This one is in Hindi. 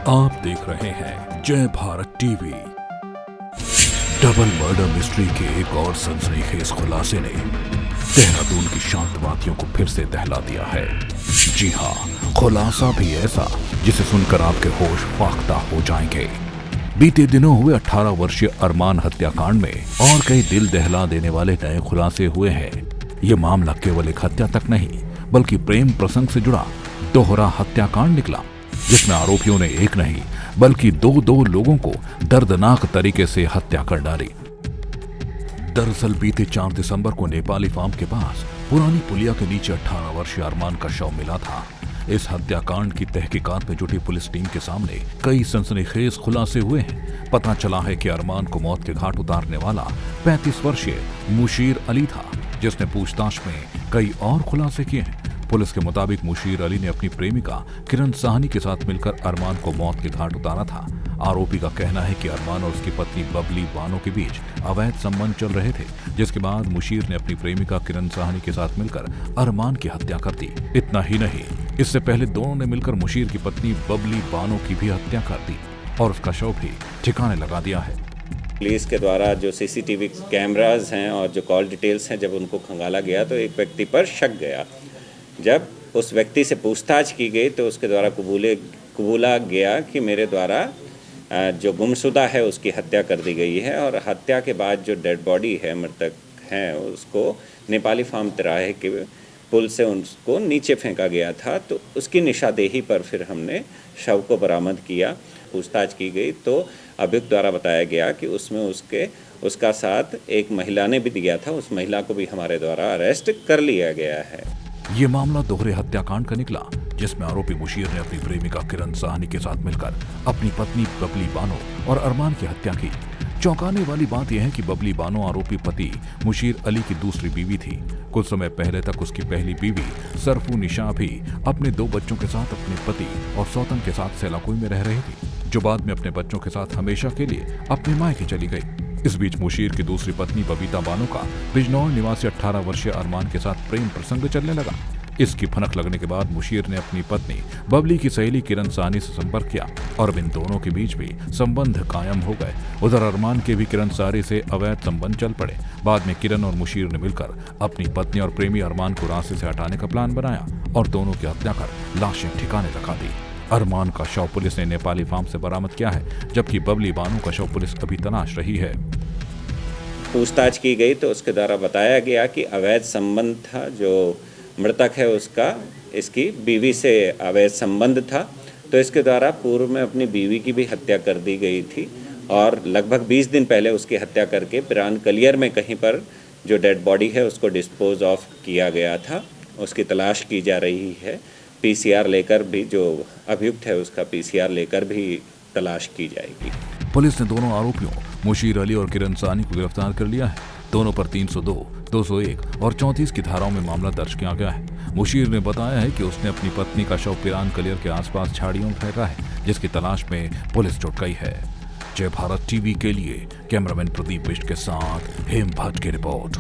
आप देख रहे हैं जय Bharat TV. Double murder mystery के एक और सनसनीखेज खुलासे ने देहरादून की शांत वादियों को फिर से दहला दिया है। जी हाँ, खुलासा भी ऐसा जिसे सुनकर आपके होश फाख्ता हो जाएंगे। बीते दिनों हुए 18 वर्षीय अरमान हत्याकांड में और कई दिल दहला देने वाले नए खुलासे हुए हैं। ये मामला केवल एक हत्या तक नहीं बल्कि प्रेम प्रसंग से जुड़ा दोहरा हत्याकांड निकला, जिसमें आरोपियों ने एक नहीं बल्कि दो लोगों को दर्दनाक तरीके से हत्या कर डाली। दरअसल बीते 4 दिसंबर को नेपाली फार्म के पास पुरानी पुलिया के नीचे 18 वर्षीय अरमान का शव मिला था। इस हत्याकांड की तहकीकात में जुटी पुलिस टीम के सामने कई सनसनीखेज खुलासे हुए हैं। पता चला है कि अरमान को मौत के घाट उतारने वाला 35 वर्षीय मुशीर अली था, जिसने पूछताछ में कई और खुलासे किए हैं। पुलिस के मुताबिक मुशीर अली ने अपनी प्रेमिका किरण साहनी के साथ मिलकर अरमान को मौत के घाट उतारा था। आरोपी का कहना है कि अरमान और उसकी पत्नी बबली बानो के बीच अवैध संबंध चल रहे थे, जिसके बाद मुशीर ने अपनी प्रेमिका किरण साहनी के साथ मिलकर अरमान की हत्या कर दी। इतना ही नहीं, इससे पहले दोनों ने मिलकर मुशीर की पत्नी बबली बानो की भी हत्या कर दी और उसका शव भी ठिकाने लगा दिया है। पुलिस के द्वारा जो सीसीटीवी कैमरास हैं और जो कॉल डिटेल्स हैं, जब उनको खंगाला गया तो एक व्यक्ति पर शक गया। जब उस व्यक्ति से पूछताछ की गई तो उसके द्वारा कबूला गया कि मेरे द्वारा जो गुमशुदा है उसकी हत्या कर दी गई है, और हत्या के बाद जो डेड बॉडी है, मृतक हैं, उसको नेपाली फार्म तिराहे के पुल से उसको नीचे फेंका गया था। तो उसकी निशानदेही पर फिर हमने शव को बरामद किया। पूछताछ की गई तो अभियुक्त द्वारा बताया गया कि उसमें उसका साथ एक महिला ने भी दिया था। उस महिला को भी हमारे द्वारा अरेस्ट कर लिया गया है। ये मामला दोहरे हत्याकांड का निकला, जिसमें आरोपी मुशीर ने अपनी प्रेमिका किरण साहनी के साथ मिलकर अपनी पत्नी बबली बानो और अरमान की हत्या की। चौंकाने वाली बात यह है कि बबली बानो आरोपी पति मुशीर अली की दूसरी बीवी थी। कुछ समय पहले तक उसकी पहली बीवी सरफू निशा भी अपने 2 बच्चों के साथ अपने पति और सौतन के साथ सेलाकुई में रह रही थी, जो बाद में अपने बच्चों के साथ हमेशा के लिए अपने मायके चली गई। इस बीच मुशीर की दूसरी पत्नी बबीता बानो का बिजनौर निवासी 18 वर्षीय अरमान के साथ प्रेम प्रसंग चलने लगा। इसकी भनक लगने के बाद मुशीर ने अपनी पत्नी बबली की सहेली किरण साहनी से संपर्क किया और अब इन दोनों के बीच भी संबंध कायम हो गए। उधर अरमान के भी किरण साहनी से अवैध संबंध चल पड़े। बाद में किरण और मुशीर ने मिलकर अपनी पत्नी और प्रेमी अरमान को रास्ते से हटाने का प्लान बनाया और दोनों की हत्या कर लाशें ठिकाने लगा दी। अरमान का शव पुलिस ने नेपाली फार्म से बरामद किया है, जबकि बबली बानो का शव पुलिस अभी तलाश रही है। पूछताछ की गई तो उसके द्वारा बताया गया कि अवैध संबंध था। जो मृतक है उसका इसकी बीवी से अवैध संबंध था, तो इसके द्वारा पूर्व में अपनी बीवी की भी हत्या कर दी गई थी और लगभग 20 दिन पहले उसकी हत्या करके पिरान कलियर में कहीं पर जो डेड बॉडी है उसको डिस्पोज ऑफ किया गया था। उसकी तलाश की जा रही है। पीसीआर लेकर भी, जो अभियुक्त है उसका पीसीआर लेकर भी तलाश की जाएगी। पुलिस ने दोनों आरोपियों मुशीर अली और किरण साहनी को गिरफ्तार कर लिया है। दोनों पर 302, 201 और 34 की धाराओं में मामला दर्ज किया गया है। मुशीर ने बताया है कि उसने अपनी पत्नी का शव पिरान कलियर के आसपास झाड़ियों में फेंका है, जिसकी तलाश में पुलिस जुट गई है। जय भारत टीवी के लिए कैमरामैन प्रदीप बिष्ट के साथ हेम भट्ट की रिपोर्ट।